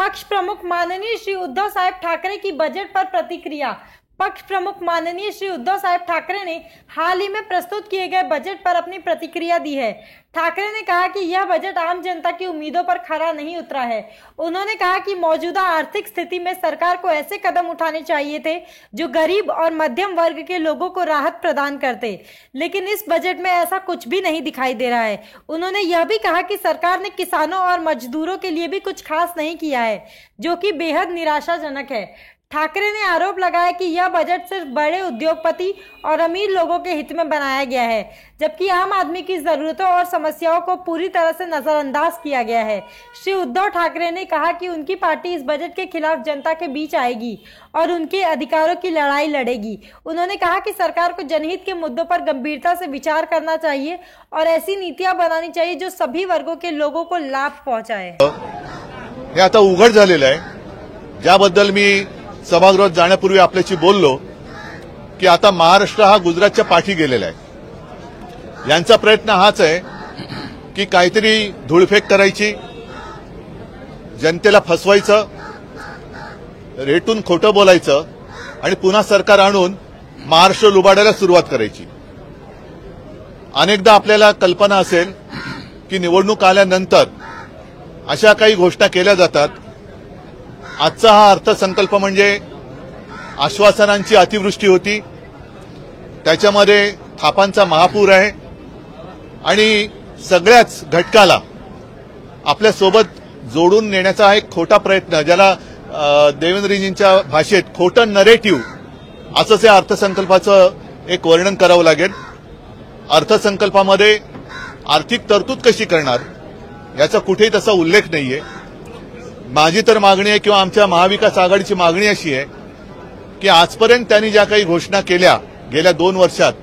पक्ष प्रमुख माननीय श्री उद्धव साहब ठाकरे की बजट पर प्रतिक्रिया। पक्ष प्रमुख माननीय श्री उद्धव साहब ठाकरे ने हाल ही में प्रस्तुत किए गए बजट पर अपनी प्रतिक्रिया दी है। ठाकरे ने कहा कि यह बजट आम जनता की उम्मीदों पर खरा नहीं उतरा है। उन्होंने कहा कि मौजूदा आर्थिक स्थिति में सरकार को ऐसे कदम उठाने चाहिए थे जो गरीब और मध्यम वर्ग के लोगों को राहत प्रदान करते, लेकिन इस बजट में ऐसा कुछ भी नहीं दिखाई दे रहा है। उन्होंने यह भी कहा कि सरकार ने किसानों और मजदूरों के लिए भी कुछ खास नहीं किया है, जो कि बेहद निराशाजनक है। ठाकरे ने आरोप लगाया कि यह बजट सिर्फ बड़े उद्योगपति और अमीर लोगों के हित में बनाया गया है, जबकि आम आदमी की जरूरतों और समस्याओं को पूरी तरह से नजरअंदाज किया गया है। श्री उद्धव ठाकरे ने कहा कि उनकी पार्टी इस बजट के खिलाफ जनता के बीच आएगी और उनके अधिकारों की लड़ाई लड़ेगी। उन्होंने कहा कि सरकार को जनहित के मुद्दों पर गंभीरता से विचार करना चाहिए और ऐसी नीतियां बनानी चाहिए जो सभी वर्गों के लोगों को लाभ पहुंचाए। हे आता उघड झालेलं आहे, ज्याबद्दल मी सभागृहात जाण्यापूर्वी आपल्याशी बोललो की आता महाराष्ट्र हा गुजरातच्या पाठी गेलेला आहे। यांचा प्रयत्न हाच आहे की काहीतरी धूळफेक करायची, जनतेला फसवायचं, रेटून खोटं बोलायचं आणि पुन्हा सरकार आणून महाराष्ट्र लुबाडायला सुरुवात करायची। अनेकदा आपल्याला कल्पना असेल की निवडणूक आल्यानंतर अशा काही घोषणा केल्या जातात। आजचा हा अर्थसंकल्प म्हणजे आश्वासनांची अतिवृष्टी होती, त्याच्यामध्ये थापांचा महापूर आहे आणि सगळ्याच घटकाला आपल्यासोबत जोडून नेण्याचा एक खोटा प्रयत्न, ज्याला देवेंद्रजींच्या भाषेत खोटं नरेटिव्ह असंच या अर्थसंकल्पाचं एक वर्णन करावं लागेल। अर्थसंकल्पामध्ये आर्थिक तरतूद कशी करणार याचा कुठेही तसा उल्लेख नाहीये। माझी तर मागणी आहे किंवा आमच्या महाविकास आघाडीची मागणी अशी आहे की आजपर्यंत त्यांनी ज्या काही घोषणा केल्या गेल्या 2 वर्षात,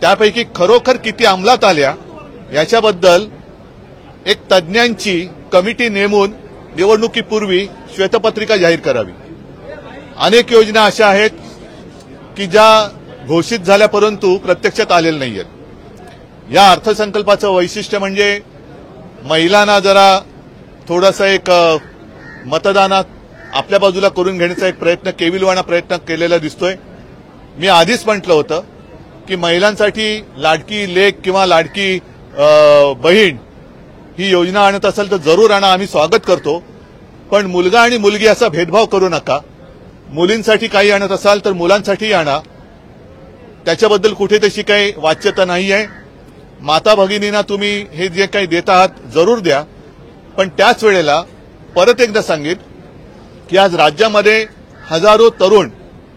त्यापैकी खरोखर किती अंमलात आल्या याच्याबद्दल एक तज्ज्ञांची कमिटी नेमून निवडणुकीपूर्वी श्वेतपत्रिका जाहीर करावी। अनेक योजना अशा आहेत की ज्या घोषित झाल्या परंतु प्रत्यक्षात आलेल्या नाहीयेत। या अर्थसंकल्पाचं वैशिष्ट्य म्हणजे महिलांना जरा थोडासा एक मतदानात आपल्या बाजूला करून घेण्याचा एक प्रयत्न, केविलवाणा प्रयत्न केलेला दिसतोय। मी आधीच म्हटलं होतं की महिलांसाठी लाडकी लेक किंवा लाडकी बहीण ही योजना आणत असेल तर जरूर आणा, आम्ही स्वागत करतो, पण मुलगा आणि मुलगी असा भेदभाव करू नका। मुलींसाठी काही आणत असाल तर मुलांसाठी आणा, त्याच्याबद्दल कुठे तशी काही वाच्यता नाही आहे। माता भगिनींना तुम्ही हे जे काही देत आहात जरूर द्या, पण त्याच वेळेला परत एकदा सांगेन की आज राज्यामध्ये हजारो तरुण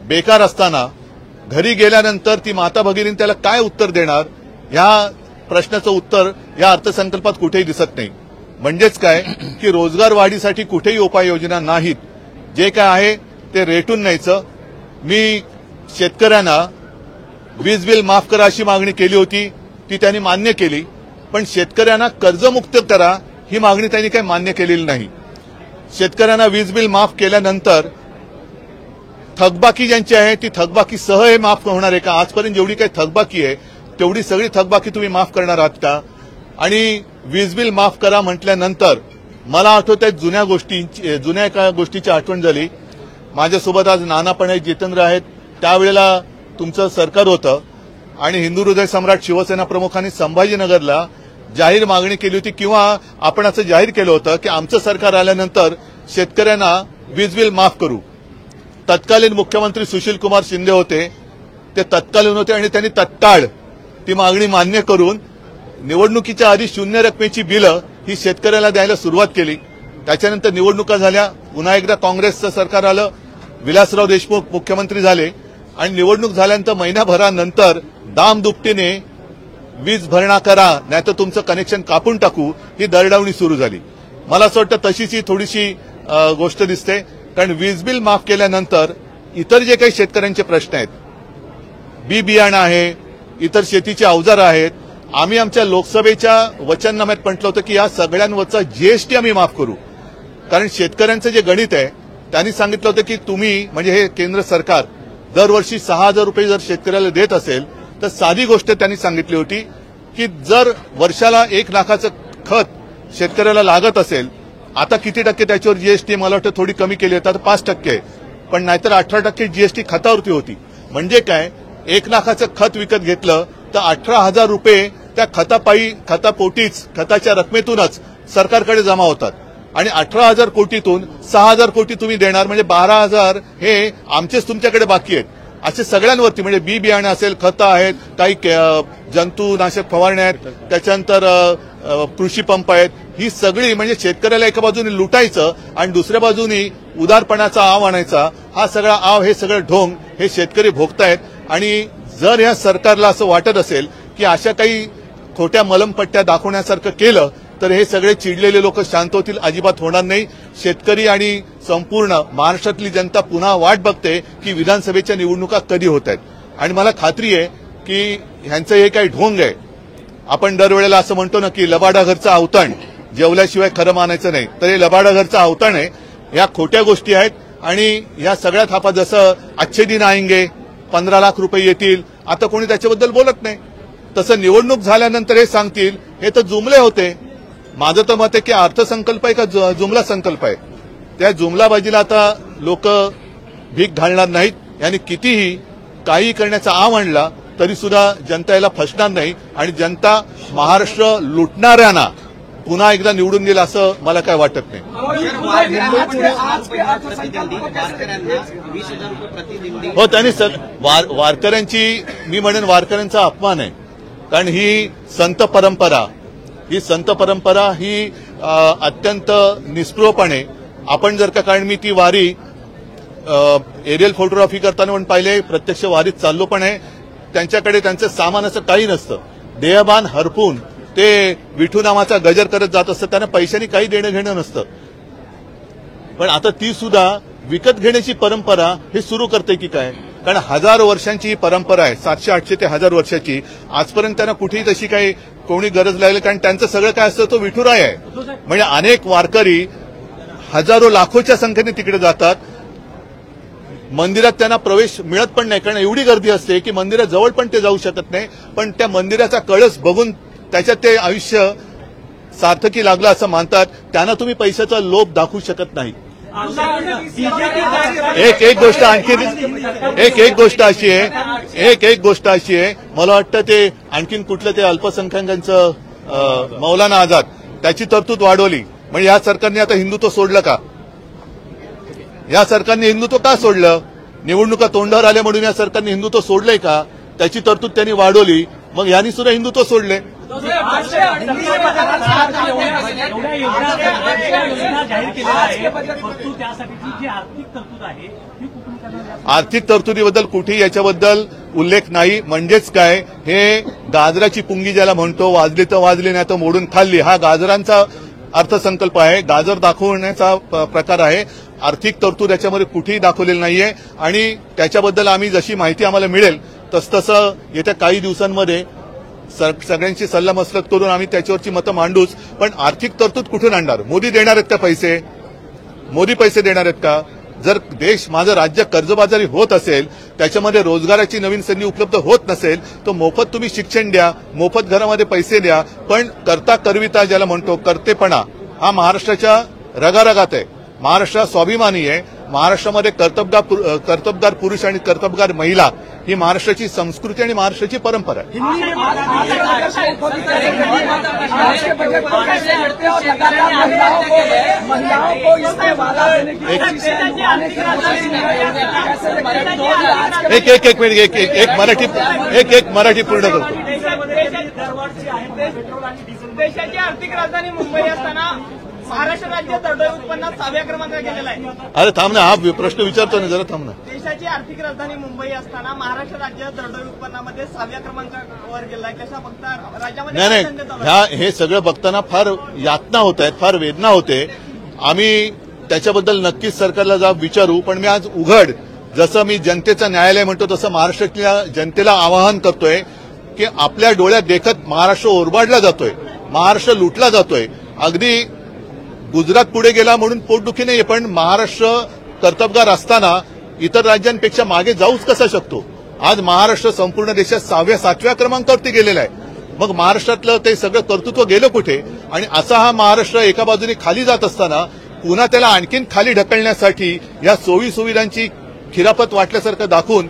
बेकार असताना घरी गेल्यानंतर ती माता भगिनी त्याला काय उत्तर देणार, या प्रश्नाचं उत्तर या अर्थसंकल्पात कुठेही दिसत नाही। म्हणजेच काय की रोजगार वाढीसाठी कुठेही उपाययोजना नाहीत, जे काय आहे ते रेटून न्यायचं। मी शेतकऱ्यांना वीज बिल माफ करा अशी मागणी केली होती, ती त्यांनी मान्य केली, पण शेतकऱ्यांना कर्जमुक्त करा ही मागणी त्यांनी काही मान्य केलेली नाही। शेतकऱ्यांना वीज बिल माफ केल्यानंतर थकबाकी ज्यांची आहे ती थकबाकी सह हे माफ होणार आहे का? आजपर्यंत जेवढी काही थकबाकी आहे तेवढी सगळी थकबाकी तुम्ही माफ करणार आहात का? आणि वीज बिल माफ करा म्हटल्यानंतर मला आठवतंय जुन्या एका गोष्टीची आठवण झाली। माझ्यासोबत आज नाना पण आहेत, जितेंद्र आहेत, त्यावेळेला तुमचं सरकार होतं आणि हिंदू हृदय सम्राट शिवसेना प्रमुखांनी संभाजीनगरला जाहीर मागणी केली होती किंवा आपण असं जाहीर केलं होतं की आमचं सरकार आल्यानंतर शेतकऱ्यांना वीज बिल माफ करू। तत्कालीन मुख्यमंत्री सुशील कुमार शिंदे होते, ते तत्कालीन होते आणि त्यांनी तत्काळ ती मागणी मान्य करून निवडणुकीच्या आधी 0 रकमेची बिलं ही शेतकऱ्याला द्यायला सुरुवात केली। त्याच्यानंतर निवडणुका झाल्या, पुन्हा एकदा काँग्रेसचं सरकार आलं, विलासराव देशमुख मुख्यमंत्री झाले आणि निवडणूक झाल्यानंतर महिनाभरानंतर दामदुपटीने वीज भरणा करा नाहीतर तुमचं कनेक्शन कापून टाकू ही दरडावणी सुरू झाली। मला असं वाटतं तशीच ही थोडीशी गोष्ट दिसते, कारण वीज बिल माफ केल्यानंतर इतर जे काही शेतकऱ्यांचे प्रश्न आहेत, बी बियाणं आहे, इतर शेतीचे अवजार आहेत, आम्ही आमच्या लोकसभेच्या वचननाम्यात म्हटलं होतं की या सगळ्यांवरचा जीएसटी आम्ही माफ करू, कारण शेतकऱ्यांचं जे गणित आहे त्यांनी सांगितलं होतं की तुम्ही म्हणजे हे केंद्र सरकार दरवर्षी 6,000 रुपये जर शेतकऱ्याला देत असेल तर साधी गोष्ट त्यांनी सांगितली होती की जर वर्षाला 1 लाखाचं खत शेतकऱ्याला लागत असेल आता किती टक्के त्याच्यावर जीएसटी मला वाटतं थोडी कमी केली होती, आता 5% आहे, पण नाहीतर 18% जीएसटी खतावरती होती. म्हणजे काय, 1 लाखाचं खत विकत घेतलं तर 18,000 रुपये त्या खतापोटीच खताच्या रकमेतूनच सरकारकडे जमा होतात आणि 18,000 कोटीतून 6,000 कोटी तुम्ही देणार, म्हणजे 12,000 हे आमचेच तुमच्याकडे बाकी आहेत. असे सगळ्यांवरती म्हणजे बी बियाणे असेल, खतं आहेत, काही जंतुनाशक फवारण्या आहेत, त्याच्यानंतर कृषी पंप आहेत, ही सगळी म्हणजे शेतकऱ्याला एका बाजूने लुटायचं आणि दुसऱ्या बाजूने उदारपणाचा आव आणायचा, हा सगळा आव, हे सगळं ढोंग हे शेतकरी भोगतायत. आणि जर या सरकारला असं वाटत असेल की अशा काही खोट्या मलमपट्ट्या दाखवण्यासारखं केलं तर हे सगळे चिडलेले लोक शांत होतील, अजिबात होणार नाही. शेतकरी आणि संपूर्ण महाराष्ट्रातली जनता पुन्हा वाट बघते की विधानसभेच्या निवडणुका कधी होत आहेत. आणि मला खात्री आहे की ह्यांचं हे काही ढोंग आहे. आपण दरवेळेला असं म्हणतो ना की लबाडा घरचं अवतण, जेवल्याशिवाय खरं मानायचं नाही, तर हे लबाडा घरचं अवतण आहे. या खोट्या गोष्टी आहेत आणि या सगळ्या थापा, जसं अच्छे दिन आएंगे, 15 लाख रुपये येतील, आता कोणी त्याच्याबद्दल बोलत नाही. तसं निवडणूक झाल्यानंतर हे सांगतील, हे तर जुमले होते. माझं तर मत आहे की अर्थसंकल्प आहे का जुमला संकल्प आहे. त्या जुमलाबाजीला आता लोक भीक घालणार नाहीत. यांनी कितीही काही करण्याचा आव आणला तरी सुद्धा जनता याला फसणार नाही आणि जनता महाराष्ट्र लुटणाऱ्यांना पुन्हा एकदा निवडून देईल असं मला काय वाटत नाही. हो, त्यांनी वारकऱ्यांची, मी म्हणेन वारकऱ्यांचा अपमान आहे. कारण ही संत परंपरा ही अत्यंत निस्पृहपणे आपण जर का, कारण मी ती वारी एरियल फोटोग्राफी करताना पण पाहिले, प्रत्यक्ष वारीत चाललो पण आहे. त्यांच्याकडे त्यांचं सामान असं काही नसतं, देहभान हरपून ते विठू नामाचा गजर करत जात असतं. त्यांना पैशांनी काही देणं घेणं नसतं. पण आता ती सुद्धा विकत घेण्याची परंपरा हे सुरू करते की काय, कारण 1000 वर्षांची ही परंपरा आहे, 700-800 ते 1000 वर्षाची. आजपर्यंत त्यांना कुठेही तशी काही कोणी गरज लागली, कारण त्यांचं सगळं काय असतं तो विठुराय आहे. म्हणजे अनेक वारकरी हजारो लाखोच्या संख्येने तिकडे जातात. मंदिरात त्यांना प्रवेश मिळत पण नाही, कारण एवढी गर्दी असते की मंदिराजवळ पण ते जाऊ शकत नाही. पण त्या मंदिराचा कळस बघून त्याच्यात ते आयुष्य सार्थकी लागलं असं मानतात. त्यांना तुम्ही पैशाचा लोभ दाखवू शकत नाही. एक गोष्ट अशी आहे, मला वाटतं ते आणखीन कुठलं ते अल्पसंख्याकांचं मौलाना आझाद, त्याची तरतूद वाढवली. म्हणजे या सरकारने आता हिंदुत्व सोडलं का? या सरकारने हिंदुत्व का सोडलं? निवडणुका तोंडावर आल्या म्हणून या सरकारने हिंदुत्व सोडलंय का? त्याची तरतूद त्यांनी वाढवली, मग यांनी सुद्धा हिंदुत्व सोडले. आर्थिक तरतुदीबद्दल कुठेही याच्याबद्दल उल्लेख नाही. म्हणजेच काय, हे गाजराची पुंगी ज्याला म्हणतो, वाजली तर वाजली नाही तर मोडून खाल्ली, हा गाजरांचा अर्थसंकल्प आहे, गाजर दाखवण्याचा प्रकार आहे. आर्थिक तरतूद याच्यामध्ये कुठेही दाखवलेली नाहीये आणि त्याच्याबद्दल आम्ही जशी माहिती आम्हाला मिळेल तसतसं येत्या काही दिवसांमध्ये सगळ्यांची सल्लामसलत करून आम्ही त्याच्यावरची मतं मांडूच. पण आर्थिक तरतूद कुठून आणणार? मोदी देणार आहेत का पैसे? मोदी पैसे देणार आहेत का? जर माझं राज्य कर्जबाजारी होत असेल, त्याच्यामध्ये रोजगाराची नवीन संधी उपलब्ध होत नसेल, तर मोफत तुम्ही शिक्षण द्या, मोफत घरामध्ये पैसे द्या, पण करता करविता ज्याला म्हणतो, करतेपणा हा महाराष्ट्राच्या रगारगात आहे. महाराष्ट्र स्वाभिमानी आहे. महाराष्ट्रामध्ये कर्तबगार पुरुष आणि कर्तबगार महिला ही महाराष्ट्राची संस्कृती आणि महाराष्ट्राची परंपरा आहे. एक मिनिट, एक मराठी पूर्ण करतो. देशाची आर्थिक राजधानी मुंबई असताना महाराष्ट्र राज्य दरडोई उत्पन्नात 6व्या क्रमांकावर गेलेला आहे. अरे थांब ना, हा प्रश्न विचारतो ना, जरा थांब ना. देशाची आर्थिक राजधानी मुंबई असताना महाराष्ट्र राज्य दरडोई उत्पन्नामध्ये 6व्या क्रमांकावर गेलाय. कशा बघता राज्यामध्ये? नाही, हे सगळं बघताना फार यातना होत आहेत, फार वेदना होते. आम्ही त्याच्याबद्दल नक्कीच सरकारला जाब विचारू. पण मी आज उघड, जसं मी जनतेचं न्यायालय म्हणतो तसं महाराष्ट्रातल्या जनतेला आवाहन करतोय की आपल्या डोळ्यात देखत महाराष्ट्र ओरबाडला जातोय, महाराष्ट्र लुटला जातोय. अगदी गुजरात पुढे गेला म्हणून पोटदुखी नाहीये, पण महाराष्ट्र कर्तबगार असताना इतर राज्यांपेक्षा मागे जाऊच कसा शकतो? आज महाराष्ट्र संपूर्ण देशात 6व्या-7व्या क्रमांकावरती गेलेला आहे. मग महाराष्ट्रातलं ते सगळं कर्तृत्व गेलं कुठे? आणि असा हा महाराष्ट्र एका बाजूने खाली जात असताना पुन्हा त्याला आणखीन खाली ढकलण्यासाठी या सोयी सुविधांची खिरापत वाटल्यासारखं दाखवून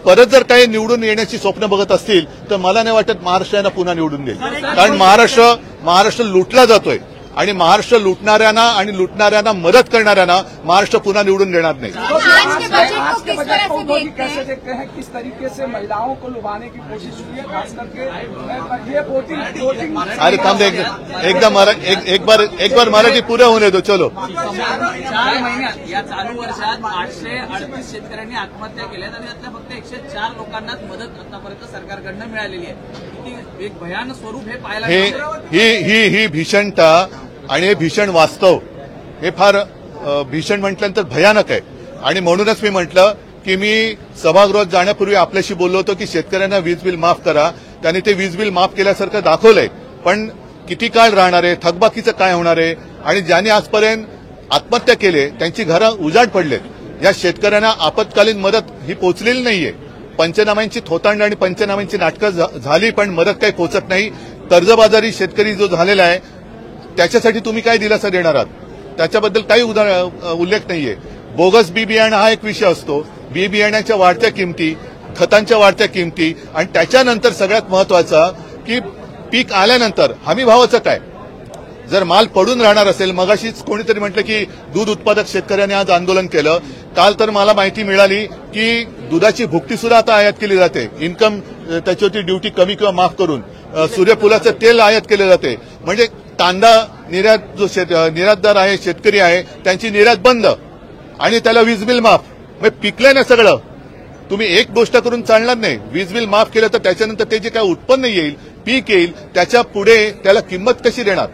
परत जर काही निवडून येण्याची स्वप्न बघत असतील तर मला नाही वाटत महाराष्ट्रानं पुन्हा निवडून देईल. कारण महाराष्ट्र लुटला जातोय आणि महाराष्ट्र लुटणाऱ्यांना मदत करणाऱ्यांना महाराष्ट्र पुन्हा निवडून देणार नाही. आज के बजट को कैसे देखते हैं? किस तरीके से महिलाओं को लुभाने की कोशिश हुई है, खास करके ये वोटिंग? अरे थांब एक बार मराठी पुरे होने दो. चलो. 4 महिन्यात या चालू वर्षात 838 शेतकऱ्यांनी आत्महत्या केल्यात आणि त्यातल्या फक्त 104 लोकांनाच मदत आतापर्यंत सरकारकडनं मिळालेली आहे. किती एक भयानक स्वरूप हे पाहायला मिळतं. ही भीषणता आणि हे भीषण वास्तव हे फार भीषण म्हटल्यानंतर भयानक आहे. आणि म्हणूनच मी म्हटलं की मी सभागृहात जाण्यापूर्वी आपल्याशी बोललो होतो की शेतकऱ्यांना वीज बिल माफ करा. त्यांनी ते वीज बिल माफ केल्यासारखं दाखवलंय, पण किती काळ राहणार आहे, थकबाकीचं काय होणार आहे? आणि ज्यांनी आजपर्यंत आत्महत्या केले त्यांची घरं उजाड पडलेत. या शेतकऱ्यांना आपत्कालीन मदत ही पोचलेली नाहीये. पंचनाम्यांची थोतांड आणि पंचनाम्यांची नाटकं झाली पण मदत काही पोचत नाही. कर्जबाजारी शेतकरी जो झालेला आहे त्याच्यासाठी तुम्ही काय दिलासा देणार आहात त्याच्याबद्दल काही उल्लेख नाहीये. बोगस बी बियाणं हा एक विषय असतो. बी बियाण्याच्या वाढत्या किमती, खतांच्या वाढत्या किमती आणि त्याच्यानंतर सगळ्यात महत्वाचा की पीक आल्यानंतर हमी भावाचं काय? जर माल पडून राहणार असेल, मगाशीच कोणीतरी म्हटलं की दूध उत्पादक शेतकऱ्यांनी आज आंदोलन केलं. काल तर मला माहिती मिळाली की दुधाची भुकटी सुद्धा आता आयात केली जाते. इन्कम त्याच्यावरती ड्युटी कमी किंवा माफ करून सूर्यफुलाचं तेल आयात केलं जाते. म्हणजे कांदा निर्यात जो निर्यातदार आहे, शेतकरी आहे, त्यांची निर्यात बंद आणि त्याला वीज बिल माफ. मग पिकलंय ना सगळं. तुम्ही एक गोष्ट करून चालणार नाही. वीज बिल माफ केलं तर त्याच्यानंतर ते जे काय उत्पन्न येईल, पीक येईल, त्याच्या पुढे त्याला किंमत कशी देणार?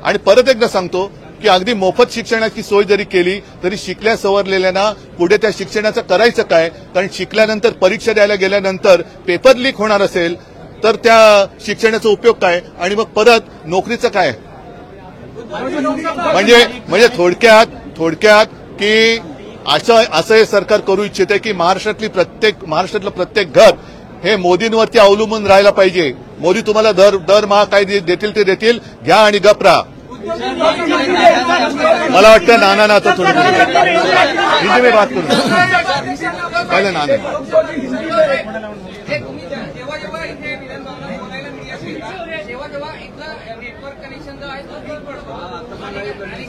आणि परत एकदा सांगतो की अगदी मोफत शिक्षणाची सोय जरी केली तरी शिकल्या सवरलेल्यांना पुढे त्या शिक्षणाचं करायचं काय? कारण शिकल्यानंतर परीक्षा द्यायला गेल्यानंतर पेपर लीक होणार असेल तर त्या शिक्षणाचा उपयोग काय? आणि मग परत नोकरीचं काय? म्हणजे थोडक्यात की असं हे सरकार करू इच्छिते की महाराष्ट्रातलं प्रत्येक घर हे मोदींवरती अवलंबून राहायला पाहिजे. मोदी तुम्हाला दरमहा काय देतील ते देतील, घ्या आणि गप राहा. मला वाटतं नाना आता थोडं हिंदी में बात करू पहिले नाना.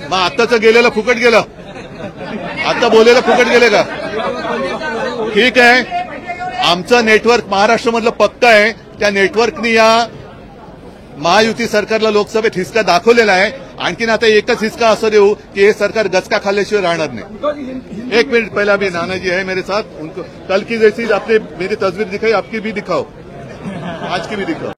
मग आत्ताचं गेलेलं फुकट गेलं. आता बोलेलं फुकट गेले का? ठीक आहे, आमचं नेटवर्क महाराष्ट्रामधलं पक्का आहे. त्या नेटवर्कनी या महायुती सरकारला लोकसभेत हिसका दाखवलेला आहे. आणखीन आता एकच हिसका असं देऊ की हे सरकार गचका खाल्ल्याशिवाय राहणार नाही. एक मिनिट, पहला भी नाना जी है मेरे साथ, उनको कल की जैसी आपने मेरी तस्वीर दिखाई, आपकी भी दिखाओ, आज की भी दिखाओ.